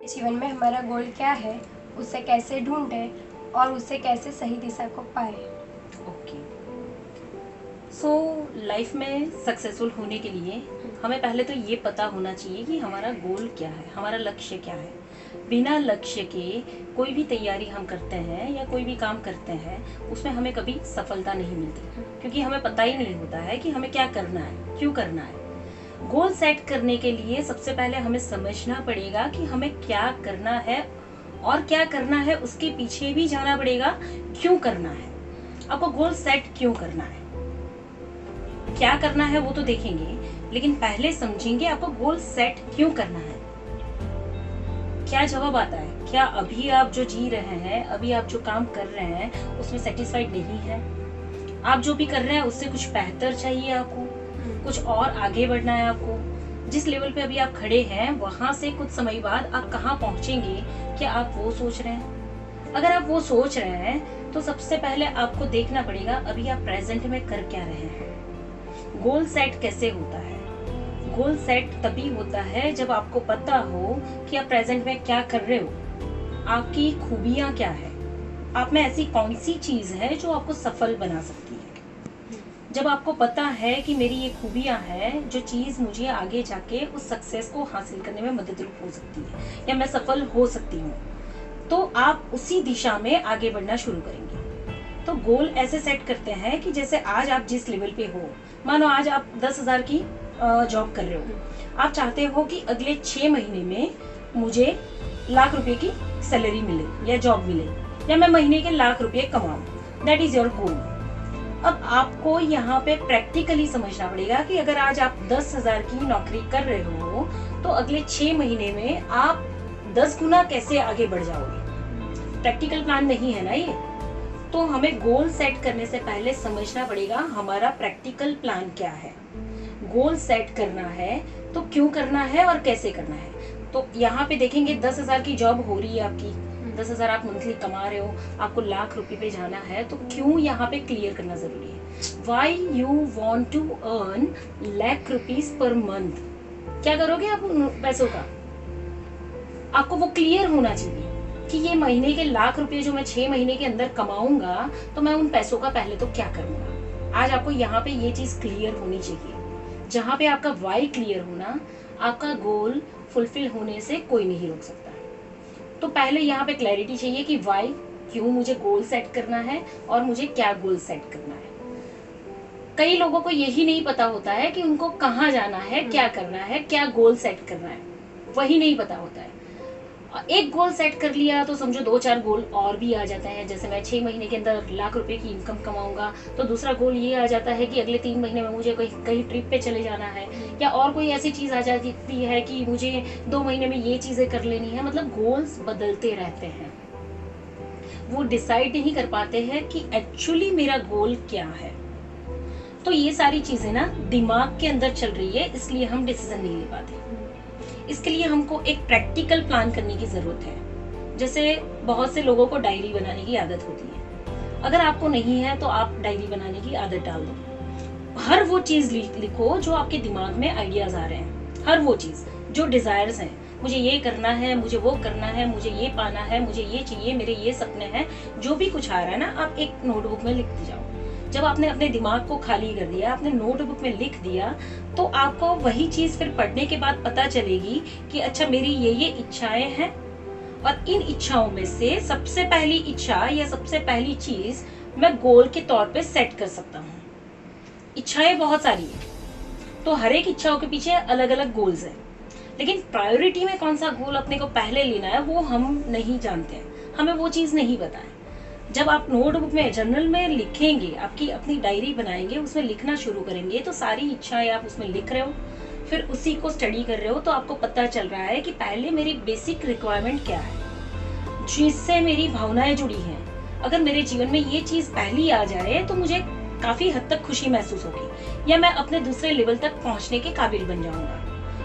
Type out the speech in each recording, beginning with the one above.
जीवन में हमारा गोल क्या है, उसे कैसे ढूंढें और उसे कैसे सही दिशा को पाए। ओके, सो लाइफ में सक्सेसफुल होने के लिए हमें पहले तो ये पता होना चाहिए कि हमारा गोल क्या है, हमारा लक्ष्य क्या है। बिना लक्ष्य के कोई भी तैयारी हम करते हैं या कोई भी काम करते हैं उसमें हमें कभी सफलता नहीं मिलती, क्योंकि हमें पता ही नहीं होता है कि हमें क्या करना है, क्यों करना है। गोल सेट करने के लिए सबसे पहले हमें समझना पड़ेगा कि हमें क्या करना है, और क्या करना है उसके पीछे भी जाना पड़ेगा क्यों करना है। आपको गोल सेट क्यों करना है, क्या करना है वो तो देखेंगे, लेकिन पहले समझेंगे आपको गोल सेट क्यों करना है। क्या जवाब आता है, क्या अभी आप जो जी रहे हैं, अभी आप जो काम कर रहे हैं उसमें सेटिस्फाइड नहीं है? आप जो भी कर रहे हैं उससे कुछ बेहतर चाहिए आपको, कुछ और आगे बढ़ना है आपको। जिस लेवल पे अभी आप खड़े हैं वहां से कुछ समय बाद आप कहाँ पहुंचेंगे, क्या आप वो सोच रहे हैं? अगर आप वो सोच रहे हैं तो सबसे पहले आपको देखना पड़ेगा अभी आप प्रेजेंट में कर क्या रहे हैं। गोल सेट कैसे होता है? गोल सेट तभी होता है जब आपको पता हो कि आप प्रेजेंट में क्या कर रहे हो, आपकी खूबियां क्या है, आप में ऐसी कौन सी चीज है जो आपको सफल बना सकती है। जब आपको पता है कि मेरी ये खूबियां हैं, जो चीज मुझे आगे जाके उस सक्सेस को हासिल करने में मददरूप हो सकती है या मैं सफल हो सकती हूँ, तो आप उसी दिशा में आगे बढ़ना शुरू करेंगे। तो गोल ऐसे सेट करते हैं कि जैसे आज आप जिस लेवल पे हो, मानो आज आप 10,000 की जॉब कर रहे हो, आप चाहते हो कि अगले 6 महीने में मुझे लाख रुपए की सैलरी मिले या जॉब मिले, या मैं महीने के लाख रुपए कमाऊं। That is your goal. अब आपको यहाँ पे प्रैक्टिकली समझना पड़ेगा कि अगर आज आप 10,000 की नौकरी कर रहे हो तो अगले 6 महीने में आप 10 गुना कैसे आगे बढ़ जाओगे। प्रैक्टिकल प्लान नहीं है ना ये। तो हमें गोल सेट करने से पहले समझना पड़ेगा हमारा प्रैक्टिकल प्लान क्या है। गोल सेट करना है तो क्यों करना है और कैसे करना है। तो यहाँ पे देखेंगे 10,000 की जॉब हो रही है आपकी, 10,000 आप मंथली कमा रहे हो, आपको लाख रुपए पे जाना है, तो क्यों यहाँ पे क्लियर करना जरूरी है। Why you want to earn lakh rupees per month, क्या करोगे आप उन पैसों का, आपको वो क्लियर होना चाहिए कि ये महीने के लाख रुपए जो मैं 6 महीने के अंदर कमाऊंगा तो मैं उन पैसों का पहले तो क्या करूंगा। आज आपको यहाँ पे ये चीज क्लियर होनी चाहिए। जहां पे आपका वाई क्लियर होना, आपका गोल फुलफिल होने से कोई नहीं रोक सकता। तो पहले यहाँ पे क्लैरिटी चाहिए कि वाई, क्यों मुझे गोल सेट करना है और मुझे क्या गोल सेट करना है। कई लोगों को यही नहीं पता होता है कि उनको कहाँ जाना है, क्या करना है, क्या गोल सेट करना है, वही नहीं पता होता है। एक गोल सेट कर लिया तो समझो 2-4 गोल और भी आ जाते हैं। जैसे मैं 6 महीने के अंदर लाख रुपए की इनकम कमाऊंगा, तो दूसरा गोल ये आ जाता है कि अगले 3 महीने में मुझे कहीं ट्रिप पे चले जाना है, या और कोई ऐसी चीज आ जाती है कि मुझे 2 महीने में ये चीजें कर लेनी है। मतलब गोल्स बदलते रहते हैं, वो डिसाइड नहीं कर पाते हैं कि एक्चुअली मेरा गोल क्या है। तो ये सारी चीजें ना दिमाग के अंदर चल रही है, इसलिए हम डिसीजन नहीं ले पाते। इसके लिए हमको एक प्रैक्टिकल प्लान करने की जरूरत है। जैसे बहुत से लोगों को डायरी बनाने की आदत होती है, अगर आपको नहीं है तो आप डायरी बनाने की आदत डाल दो। हर वो चीज लिखो जो आपके दिमाग में आइडियाज आ रहे हैं, हर वो चीज जो डिजायर्स हैं, मुझे ये करना है, मुझे वो करना है, मुझे ये पाना है, मुझे ये चाहिए, मेरे ये सपने हैं, जो भी कुछ आ रहा है ना, आप एक नोटबुक में लिखते जाओ। जब आपने अपने दिमाग को खाली कर दिया, आपने नोटबुक में लिख दिया, तो आपको वही चीज फिर पढ़ने के बाद पता चलेगी कि अच्छा मेरी ये इच्छाएं हैं, और इन इच्छाओं में से सबसे पहली इच्छा या सबसे पहली चीज मैं गोल के तौर पे सेट कर सकता हूँ। इच्छाएं बहुत सारी है, तो हर एक इच्छाओं के पीछे अलग अलग गोल्स हैं, लेकिन प्रायोरिटी में कौन सा गोल अपने को पहले लेना है वो हम नहीं जानते हैं, हमें वो चीज नहीं पता है। जब आप नोटबुक में, जर्नल में लिखेंगे, आपकी अपनी डायरी बनाएंगे, उसमें लिखना शुरू करेंगे, तो सारी इच्छाएं आप उसमें लिख रहे हो, फिर उसी को स्टडी कर रहे हो, तो आपको पता चल रहा है कि पहले मेरी बेसिक रिक्वायरमेंट क्या है, जिससे मेरी भावनाएं जुड़ी हैं। अगर मेरे जीवन में ये चीज पहली आ जाए तो मुझे काफी हद तक खुशी महसूस होगी, या मैं अपने दूसरे लेवल तक पहुंचने के काबिल बन जाऊंगा।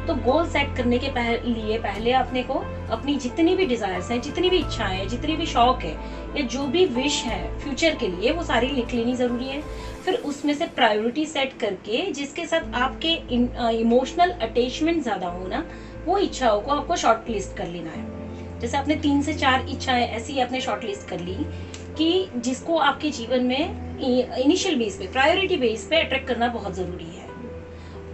तो गोल सेट करने के लिए पहले अपने को अपनी जितनी भी डिजायर्स हैं, जितनी भी इच्छाएं हैं, जितनी भी शौक है, या जो भी विश है फ्यूचर के लिए, वो सारी लिख लेनी जरूरी है। फिर उसमें से प्रायोरिटी सेट करके जिसके साथ आपके इमोशनल अटैचमेंट ज्यादा हो ना, वो इच्छाओं को आपको शॉर्ट लिस्ट कर लेना है। जैसे आपने 3 से 4 इच्छाएं ऐसी आपने शॉर्टलिस्ट कर ली कि जिसको आपके जीवन में इनिशियल बेस पे, प्रायोरिटी बेस पे अट्रैक्ट करना बहुत जरूरी है।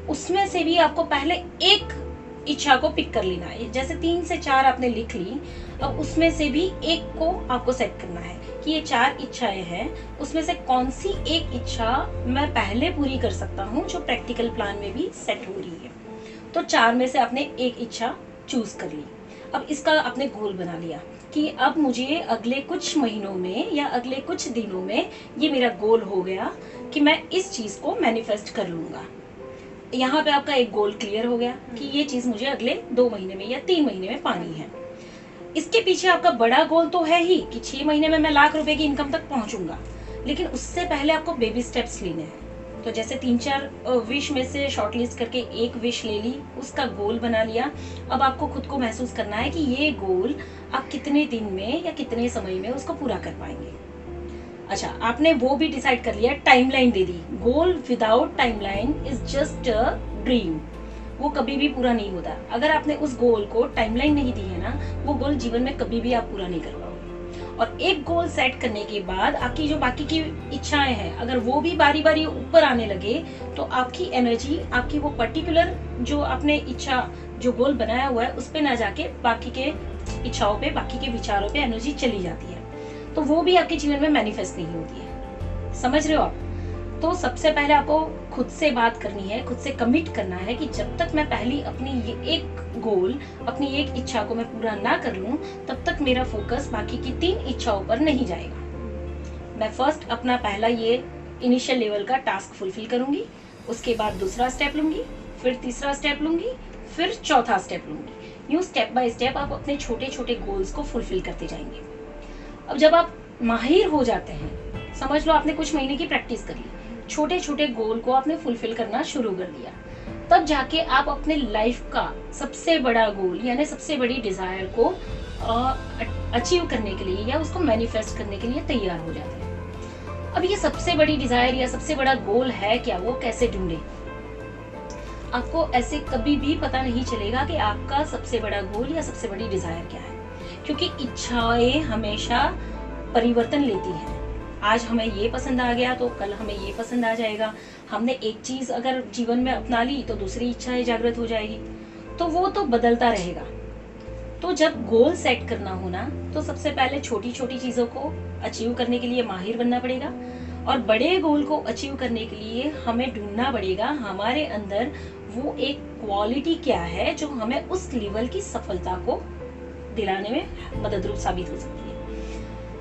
उसमें से भी आपको पहले एक इच्छा को पिक कर लेना है। जैसे 3 से 4 आपने लिख ली, अब उसमें से भी एक को आपको सेट करना है कि ये 4 इच्छाएं हैं, उसमें से कौन सी एक इच्छा मैं पहले पूरी कर सकता हूँ जो प्रैक्टिकल प्लान में भी सेट हो रही है। तो 4 में से आपने एक इच्छा चूज कर ली। अब इसका आपने गोल बना लिया कि अब मुझे अगले कुछ महीनों में या अगले कुछ दिनों में ये मेरा गोल हो गया कि मैं इस चीज को मैनिफेस्ट कर लूंगा। यहाँ पे आपका एक गोल क्लियर हो गया कि ये चीज मुझे अगले 2 महीने में या 3 महीने में पानी है। इसके पीछे आपका बड़ा गोल तो है ही कि 6 महीने में मैं लाख रुपए की इनकम तक पहुंचूंगा, लेकिन उससे पहले आपको बेबी स्टेप्स लेने हैं। तो जैसे 3-4 विश में से शॉर्टलिस्ट करके एक विश ले ली, उसका गोल बना लिया। अब आपको खुद को महसूस करना है कि ये गोल आप कितने दिन में या कितने समय में उसको पूरा कर पाएंगे। अच्छा, आपने वो भी डिसाइड कर लिया, timeline they the. Goal without timeline is just a dream, वो कभी भी पूरा नहीं होता। अगर आपने उस गोल को टाइमलाइन नहीं दी है ना, वो गोल जीवन में कभी भी आप पूरा नहीं कर पाओगे। और एक गोल सेट करने के बाद आपकी जो बाकी की इच्छाएं हैं, अगर वो भी बारी बारी ऊपर आने लगे तो आपकी एनर्जी, आपकी वो पर्टिकुलर जो आपने इच्छा, जो गोल बनाया हुआ है, उस पे ना जाके बाकी के इच्छाओं पे, बाकी के विचारों पे एनर्जी चली जाती है, तो वो भी आपके जीवन में मैनिफेस्ट नहीं होती है। समझ रहे हो आप? तो सबसे पहले आपको खुद से बात करनी है, खुद से कमिट करना है कि जब तक मैं पहली अपनी ये एक गोल, अपनी एक इच्छा को मैं पूरा ना कर लूं, तब तक मेरा फोकस बाकी की 3 इच्छाओं पर नहीं जाएगा। मैं फर्स्ट अपना पहला ये इनिशियल लेवल का टास्क फुलफिल करूंगी, उसके बाद दूसरा स्टेप लूंगी, फिर तीसरा स्टेप लूंगी, फिर चौथा स्टेप लूंगी। यूं स्टेप बाय स्टेप आप अपने छोटे छोटे गोल्स को फुलफिल करते जाएंगे। अब जब आप माहिर हो जाते हैं, समझ लो आपने कुछ महीने की प्रैक्टिस कर ली, छोटे छोटे गोल को आपने फुलफिल करना शुरू कर दिया, तब जाके आप अपने लाइफ का सबसे बड़ा गोल यानी सबसे बड़ी डिजायर को अचीव करने के लिए या उसको मैनिफेस्ट करने के लिए तैयार हो जाते हैं। अब ये सबसे बड़ी डिजायर या सबसे बड़ा गोल है क्या, वो कैसे ढूंढे? आपको ऐसे कभी भी पता नहीं चलेगा कि आपका सबसे बड़ा गोल या सबसे बड़ी डिजायर क्या है, क्योंकि इच्छाएं हमेशा परिवर्तन लेती हैं। आज हमें ये पसंद आ गया तो कल हमें ये पसंद आ जाएगा। हमने एक चीज अगर जीवन में अपना ली तो दूसरी इच्छा जागृत हो जाएगी, तो वो तो बदलता रहेगा। तो जब गोल सेट करना हो ना, तो सबसे पहले छोटी छोटी चीजों को अचीव करने के लिए माहिर बनना पड़ेगा, और बड़े गोल को अचीव करने के लिए हमें ढूंढना पड़ेगा हमारे अंदर वो एक क्वालिटी क्या है जो हमें उस लेवल की सफलता को दिलाने में मदद रूप साबित हो सकती है।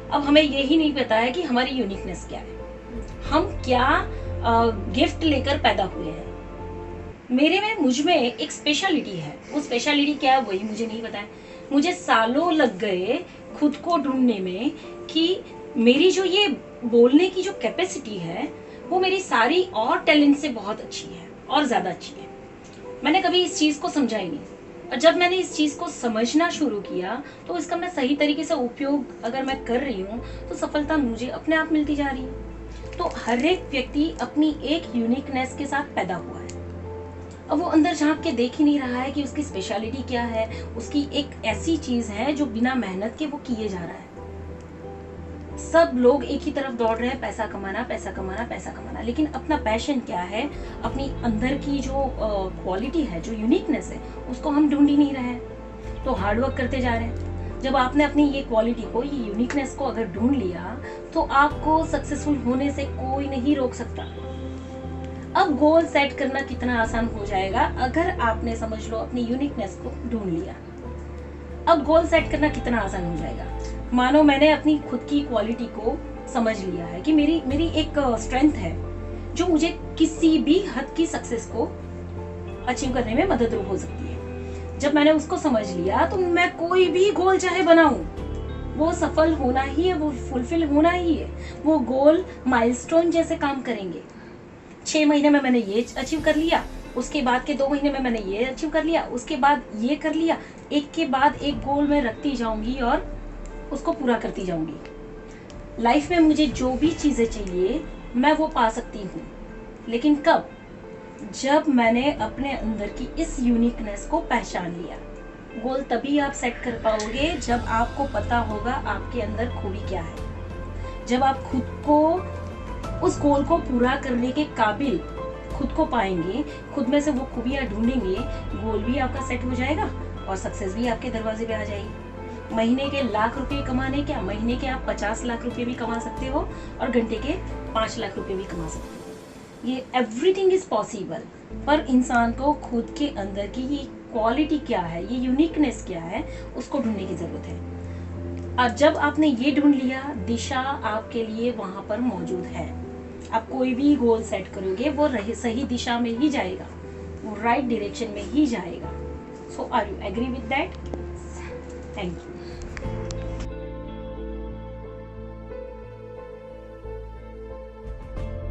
अब हमें यही नहीं पता है कि हमारी यूनिकनेस क्या है, हम क्या गिफ्ट लेकर पैदा हुए हैं। मेरे में, मुझ में एक स्पेशलिटी है, वो स्पेशलिटी क्या है वही मुझे नहीं पता है। मुझे सालों लग गए खुद को ढूंढने में कि मेरी जो ये बोलने की जो कैपेसिटी है वो मेरी सारी और टैलेंट से बहुत अच्छी है और ज्यादा अच्छी है। मैंने कभी इस चीज को समझा ही नहीं, और जब मैंने इस चीज को समझना शुरू किया तो इसका मैं सही तरीके से उपयोग अगर मैं कर रही हूँ तो सफलता मुझे अपने आप मिलती जा रही है। तो हर एक व्यक्ति अपनी एक यूनिकनेस के साथ पैदा हुआ है। अब वो अंदर झांक के देख ही नहीं रहा है कि उसकी स्पेशलिटी क्या है, उसकी एक ऐसी चीज है जो बिना मेहनत के वो किए जा रहा है। सब लोग एक ही तरफ दौड़ रहे हैं, पैसा कमाना, पैसा कमाना, पैसा कमाना, लेकिन अपना पैशन क्या है, अपनी अंदर की जो क्वालिटी है, जो यूनिकनेस है, उसको हम ढूंढ ही नहीं रहे हैं। तो हार्डवर्क करते जा रहे हैं। जब आपने अपनी ये क्वालिटी को, ये यूनिकनेस को अगर ढूंढ लिया तो आपको सक्सेसफुल होने से कोई नहीं रोक सकता। अब गोल सेट करना कितना आसान हो जाएगा अगर आपने, समझ लो, अपनी यूनिकनेस को ढूंढ लिया। अब गोल सेट करना कितना आसान हो जाएगा। मानो मैंने अपनी खुद की क्वालिटी को समझ लिया है कि मेरी एक स्ट्रेंथ है जो मुझे किसी भी हद की सक्सेस को अचीव करने में मददरूप हो सकती है। जब मैंने उसको समझ लिया तो मैं कोई भी गोल चाहे बनाऊं, वो सफल होना ही है, वो फुलफिल होना ही है। वो गोल माइलस्टोन जैसे काम करेंगे। 6 महीने में मैंने ये अचीव कर लिया, उसके बाद के 2 महीने में मैंने ये अचीव कर लिया, उसके बाद ये कर लिया। एक के बाद एक गोल मैं रखती जाऊंगी और उसको पूरा करती जाऊंगी। लाइफ में मुझे जो भी चीजें चाहिए मैं वो पा सकती हूँ, लेकिन कब? जब मैंने अपने अंदर की इस यूनिकनेस को पहचान लिया। गोल तभी आप सेट कर पाओगे जब आपको पता होगा आपके अंदर खूबी क्या है। जब आप खुद को उस गोल को पूरा करने के काबिल खुद को पाएंगे, खुद में से वो खूबियां ढूंढेंगे, गोल भी आपका सेट हो जाएगा और सक्सेस भी आपके दरवाजे पे आ जाएगी। महीने के लाख रुपए कमाने क्या, महीने के आप 50 लाख रुपए भी कमा सकते हो और घंटे के 5 लाख रुपए भी कमा सकते हो। ये एवरीथिंग इज पॉसिबल, पर इंसान को खुद के अंदर की ये क्वालिटी क्या है, ये यूनिकनेस क्या है, उसको ढूंढने की जरूरत है। और जब आपने ये ढूंढ लिया, दिशा आपके लिए वहां पर मौजूद है। आप कोई भी गोल सेट करोगे वो सही दिशा में ही जाएगा, वो राइट डायरेक्शन में ही जाएगा। So are you agree with that? Thank you.